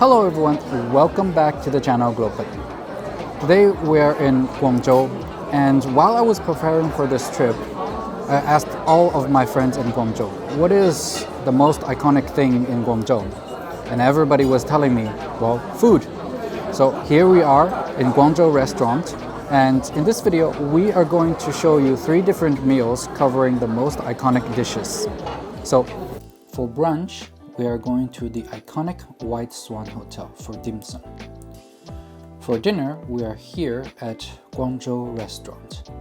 Hello everyone, welcome back to the channel Globally. Today we are in Guangzhou, and while I was preparing for this trip, I asked all of my friends in Guangzhou, what is the most iconic thing in Guangzhou? And everybody was telling me, well, food. So here we are in Guangzhou Restaurant, and in this video we are going to show you 3 different meals covering the most iconic dishes. So for brunch, we are going to the iconic White Swan Hotel for dim sum. For dinner, we are here at Guangzhou Restaurant.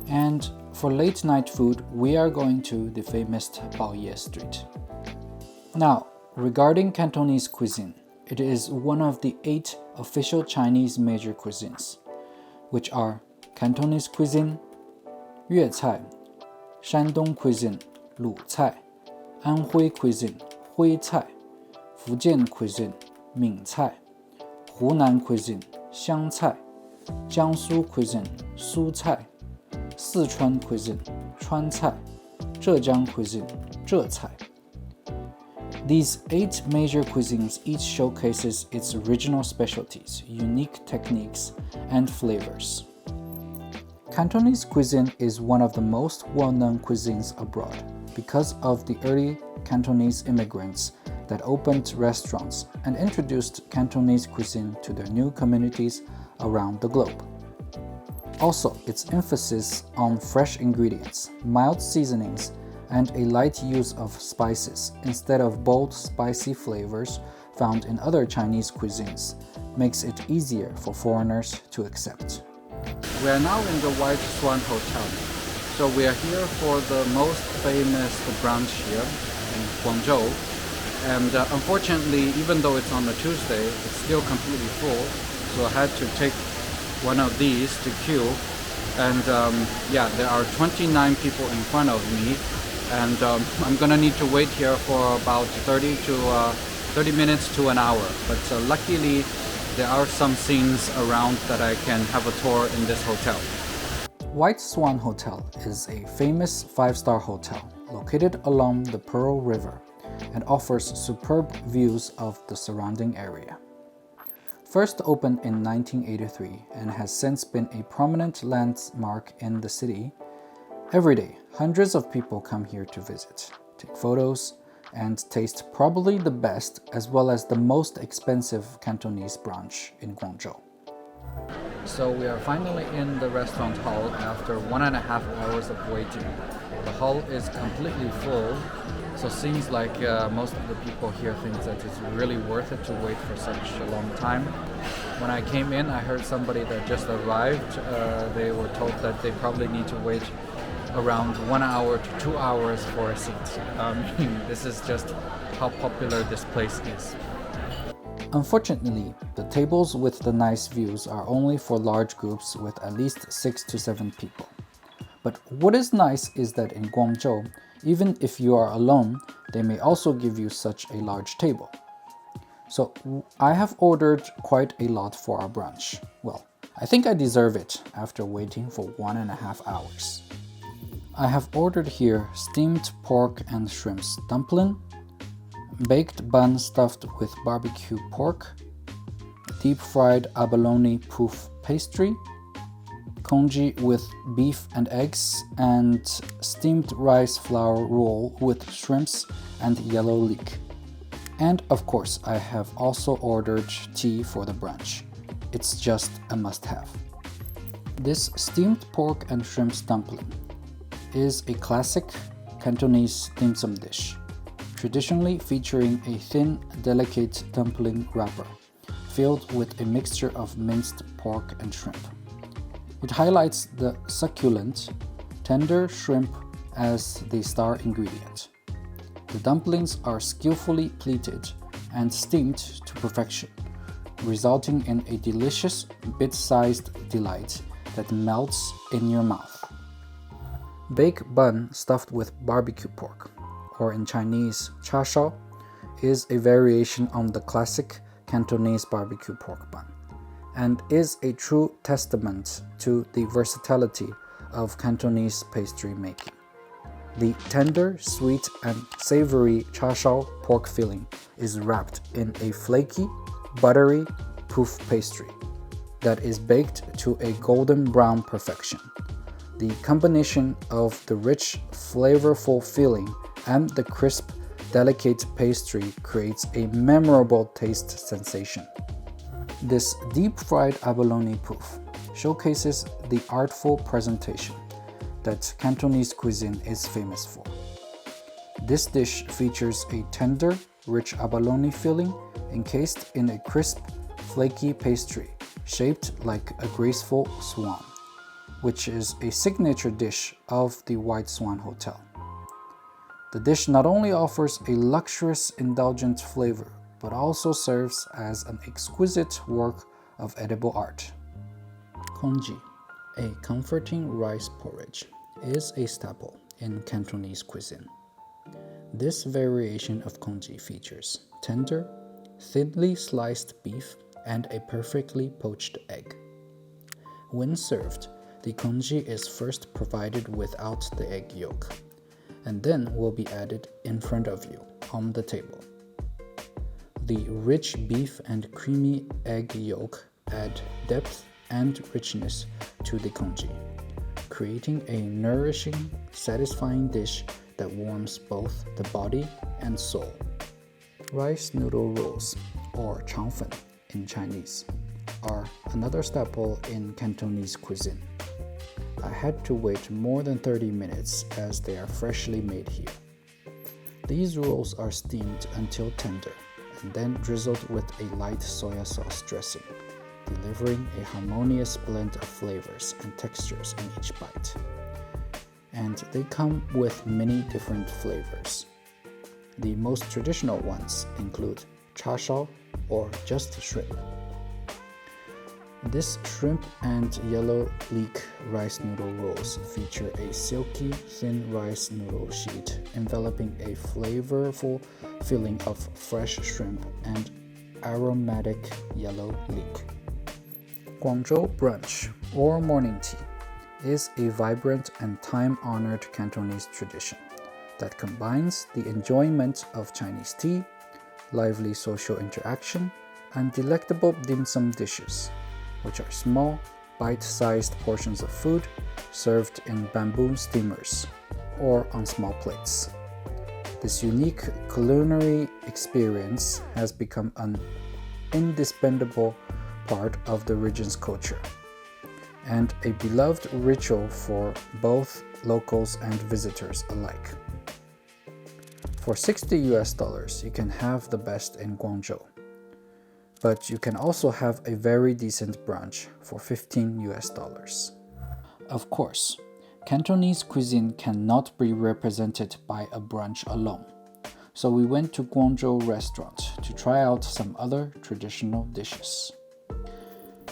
And for late night food, we are going to the famous Baoye Street. Now, regarding Cantonese cuisine, it is one of the 8 official Chinese major cuisines, which are Cantonese cuisine, Yue Cai, Shandong cuisine, Lu Cai, Anhui cuisine, Hui Cai, Fujian cuisine, Ming Cai, Hunan cuisine, Xiang Cai, Jiangsu cuisine, Su Cai, Sichuan cuisine, Chuan Cai, Zhejiang cuisine, Zhe Cai. These 8 major cuisines each showcases its original specialties, unique techniques, and flavors. Cantonese cuisine is one of the most well-known cuisines abroad because of the early Cantonese immigrants that opened restaurants and introduced Cantonese cuisine to their new communities around the globe. Also, its emphasis on fresh ingredients, mild seasonings, and a light use of spices instead of bold, spicy flavors found in other Chinese cuisines makes it easier for foreigners to accept. We are now in the White Swan Hotel. So we are here for the most famous brunch here in Guangzhou. And unfortunately, even though it's on a Tuesday, it's still completely full. So I had to take one of these to queue. And yeah, there are 29 people in front of me. And I'm gonna need to wait here for about 30 minutes to an hour. But luckily, there are some scenes around that I can have a tour in this hotel. White Swan Hotel is a famous 5-star hotel located along the Pearl River and offers superb views of the surrounding area. First opened in 1983 and has since been a prominent landmark in the city, every day hundreds of people come here to visit, take photos, and taste probably the best as well as the most expensive Cantonese brunch in Guangzhou. So we are finally in the restaurant hall after 1.5 hours of waiting. The hall is completely full, so seems like most of the people here think that it's really worth it to wait for such a long time. When I came in, I heard somebody that just arrived. They were told that they probably need to wait around 1 hour to 2 hours for a seat. This is just how popular this place is. Unfortunately, the tables with the nice views are only for large groups with at least 6 to 7 people. But what is nice is that in Guangzhou, even if you are alone, they may also give you such a large table. So I have ordered quite a lot for our brunch. Well, I think I deserve it after waiting for 1.5 hours. I have ordered here steamed pork and shrimps dumpling, baked bun stuffed with barbecue pork, deep-fried abalone poof pastry, congee with beef and eggs, and steamed rice flour roll with shrimps and yellow leek. And of course, I have also ordered tea for the brunch. It's just a must-have. This steamed pork and shrimps dumpling is a classic Cantonese dim sum dish, traditionally featuring a thin, delicate dumpling wrapper filled with a mixture of minced pork and shrimp. It highlights the succulent, tender shrimp as the star ingredient. The dumplings are skillfully pleated and steamed to perfection, resulting in a delicious, bit-sized delight that melts in your mouth. Baked bun stuffed with barbecue pork, or in Chinese, cha shao, is a variation on the classic Cantonese barbecue pork bun, and is a true testament to the versatility of Cantonese pastry making. The tender, sweet, and savory cha shao pork pork filling is wrapped in a flaky, buttery poof pastry that is baked to a golden brown perfection. The combination of the rich, flavorful filling and the crisp, delicate pastry creates a memorable taste sensation. This deep-fried abalone poof showcases the artful presentation that Cantonese cuisine is famous for. This dish features a tender, rich abalone filling encased in a crisp, flaky pastry shaped like a graceful swan, which is a signature dish of the White Swan Hotel. The dish not only offers a luxurious, indulgent flavor, but also serves as an exquisite work of edible art. Congee, a comforting rice porridge, is a staple in Cantonese cuisine. This variation of congee features tender, thinly sliced beef and a perfectly poached egg. When served, the congee is first provided without the egg yolk, and then will be added in front of you on the table. The rich beef and creamy egg yolk add depth and richness to the congee, creating a nourishing, satisfying dish that warms both the body and soul. Rice noodle rolls, or changfen in Chinese, are another staple in Cantonese cuisine. I had to wait more than 30 minutes as they are freshly made here. These rolls are steamed until tender and then drizzled with a light soya sauce dressing, delivering a harmonious blend of flavors and textures in each bite. And they come with many different flavors. The most traditional ones include cha shao or just shrimp. This shrimp and yellow leek rice noodle rolls feature a silky, thin rice noodle sheet enveloping a flavorful filling of fresh shrimp and aromatic yellow leek. Guangzhou brunch, or morning tea, is a vibrant and time-honored Cantonese tradition that combines the enjoyment of Chinese tea, lively social interaction, and delectable dim sum dishes, which are small, bite-sized portions of food served in bamboo steamers or on small plates. This unique culinary experience has become an indispensable part of the region's culture and a beloved ritual for both locals and visitors alike. For $60, you can have the best in Guangzhou, but you can also have a very decent brunch for $15. Of course, Cantonese cuisine cannot be represented by a brunch alone, so we went to Guangzhou Restaurant to try out some other traditional dishes.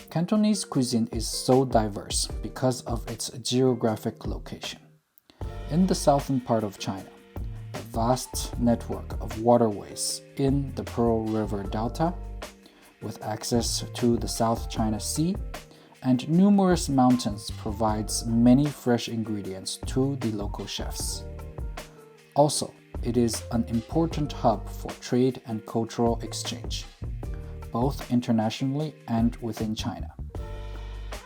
Cantonese cuisine is so diverse because of its geographic location. In the southern part of China, a vast network of waterways in the Pearl River Delta, with access to the South China Sea, and numerous mountains provides many fresh ingredients to the local chefs. Also, it is an important hub for trade and cultural exchange, both internationally and within China.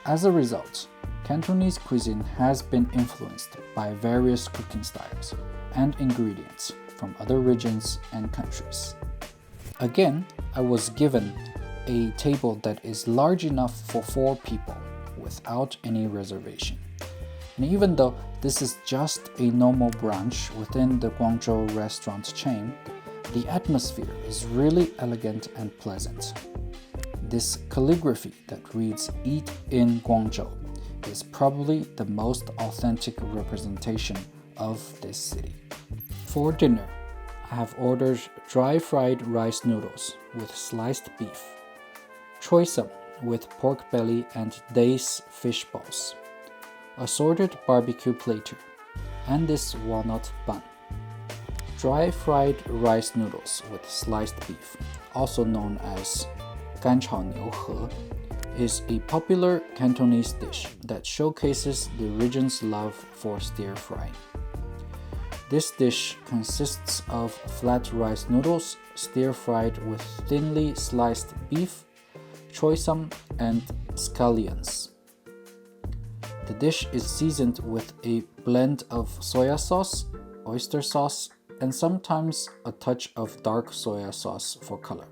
As a result, Cantonese cuisine has been influenced by various cooking styles and ingredients from other regions and countries. Again, I was given a table that is large enough for 4 people without any reservation. And even though this is just a normal brunch within the Guangzhou Restaurant chain, the atmosphere is really elegant and pleasant. This calligraphy that reads "Eat in Guangzhou" is probably the most authentic representation of this city. For dinner, I have ordered dry fried rice noodles with sliced beef, choy sum with pork belly and dace fish balls, assorted barbecue platter, and this walnut bun. Dry fried rice noodles with sliced beef, also known as 干炒牛河, is a popular Cantonese dish that showcases the region's love for stir frying. This dish consists of flat rice noodles stir-fried with thinly sliced beef, choy sum, and scallions. The dish is seasoned with a blend of soya sauce, oyster sauce, and sometimes a touch of dark soya sauce for color.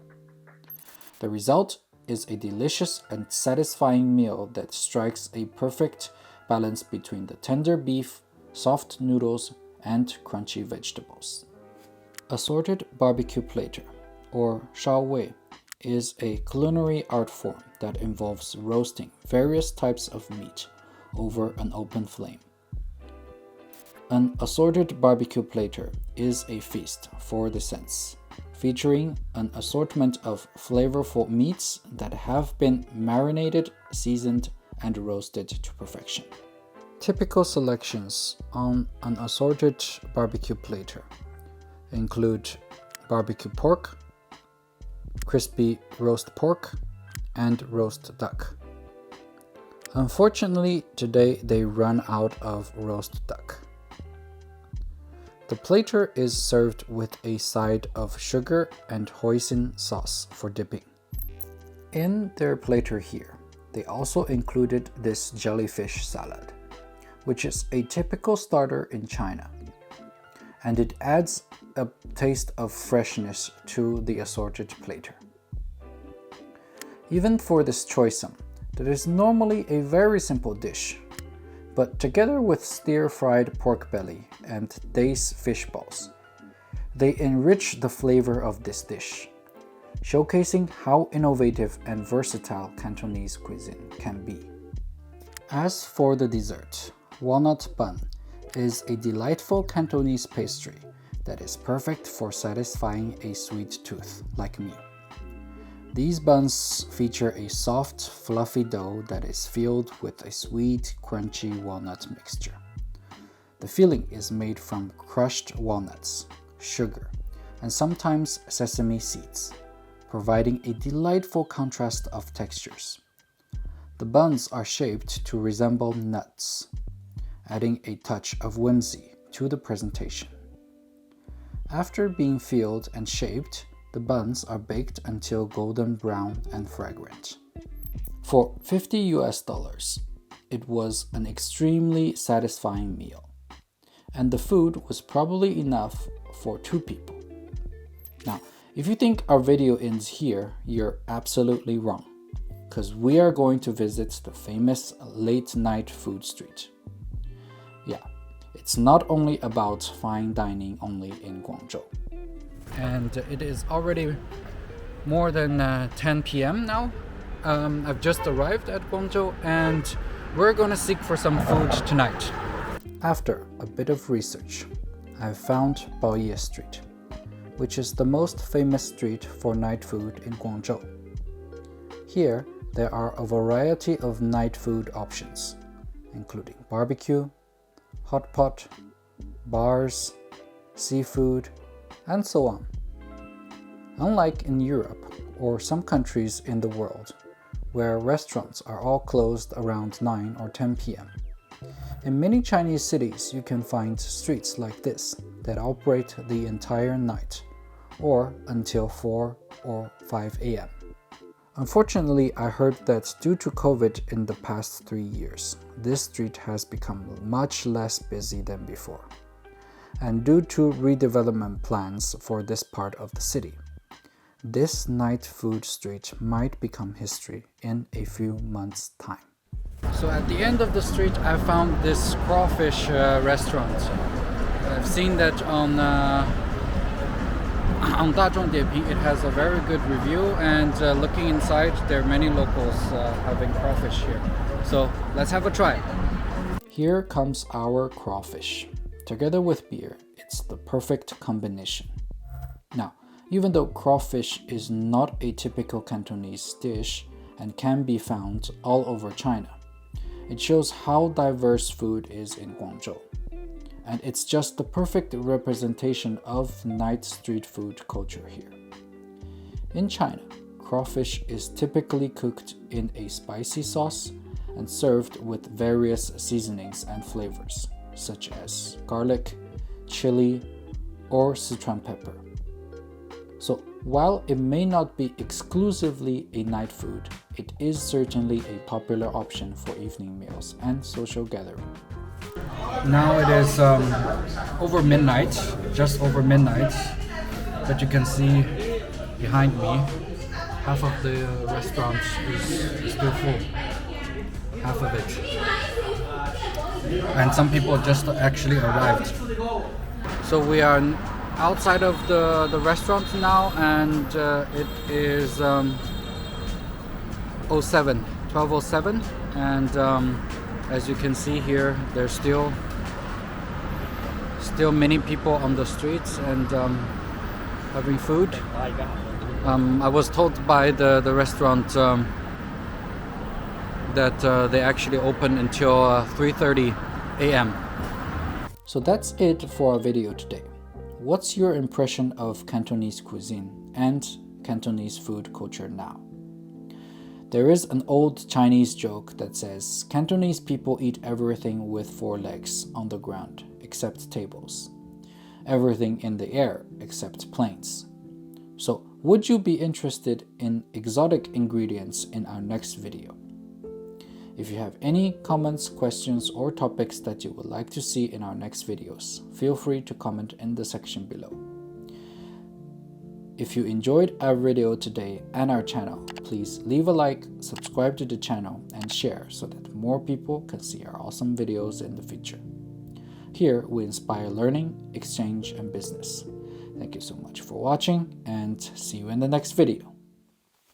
The result is a delicious and satisfying meal that strikes a perfect balance between the tender beef, soft noodles, and crunchy vegetables. Assorted barbecue platter, or shao wei, is a culinary art form that involves roasting various types of meat over an open flame. An assorted barbecue platter is a feast for the sense, featuring an assortment of flavorful meats that have been marinated, seasoned, and roasted to perfection. Typical selections on an assorted barbecue platter include barbecue pork, crispy roast pork, and roast duck. Unfortunately, today they run out of roast duck. The platter is served with a side of sugar and hoisin sauce for dipping. In their platter here, they also included this jellyfish salad, which is a typical starter in China, and it adds a taste of freshness to the assorted platter. Even for this choy sum, that is normally a very simple dish, but together with stir-fried pork belly and dace fish balls, they enrich the flavor of this dish, showcasing how innovative and versatile Cantonese cuisine can be. As for the dessert, walnut bun is a delightful Cantonese pastry that is perfect for satisfying a sweet tooth like me. These buns feature a soft, fluffy dough that is filled with a sweet, crunchy walnut mixture. The filling is made from crushed walnuts, sugar, and sometimes sesame seeds, providing a delightful contrast of textures. The buns are shaped to resemble nuts, adding a touch of whimsy to the presentation. After being filled and shaped, the buns are baked until golden brown and fragrant. For $50, it was an extremely satisfying meal, and the food was probably enough for 2 people. Now, if you think our video ends here, you're absolutely wrong, because we are going to visit the famous late night food street. Yeah, it's not only about fine dining only in Guangzhou. And it is already more than 10 p.m. now. I've just arrived at Guangzhou and we're gonna seek for some food tonight. After a bit of research, I've found Baoye Street, which is the most famous street for night food in Guangzhou. Here, there are a variety of night food options, including barbecue, hot pot, bars, seafood, and so on. Unlike in Europe or some countries in the world, where restaurants are all closed around 9 or 10 p.m., in many Chinese cities you can find streets like this that operate the entire night, or until 4 or 5 a.m. Unfortunately, I heard that due to COVID in the past 3 years, this street has become much less busy than before. And due to redevelopment plans for this part of the city, this night food street might become history in a few months' time. So at the end of the street, I found this Crawfish restaurant. I've seen that on Dazhongdianping. It has a very good review, and looking inside, there are many locals having crawfish here. So let's have a try. Here comes our crawfish. Together with beer, it's the perfect combination. Now, even though crawfish is not a typical Cantonese dish and can be found all over China, it shows how diverse food is in Guangzhou. And it's just the perfect representation of night street food culture here. In China, crawfish is typically cooked in a spicy sauce and served with various seasonings and flavors, such as garlic, chili, or Sichuan pepper. So while it may not be exclusively a night food, it is certainly a popular option for evening meals and social gathering. Now it is over midnight, just over midnight, but you can see behind me, half of the restaurant is still full, half of it. And some people just actually arrived. So we are outside of the restaurant now, and it is 12:07, and as you can see here, there's still many people on the streets and having food. I was told by the restaurant that they actually open until 3:30 a.m. So that's it for our video today. What's your impression of Cantonese cuisine and Cantonese food culture now? There is an old Chinese joke that says Cantonese people eat everything with 4 legs on the ground except tables, everything in the air except planes. So would you be interested in exotic ingredients in our next video? If you have any comments, questions, or topics that you would like to see in our next videos, feel free to comment in the section below. If you enjoyed our video today and our channel, please leave a like, subscribe to the channel, and share so that more people can see our awesome videos in the future. Here we inspire learning, exchange, and business. Thank you so much for watching, and see you in the next video.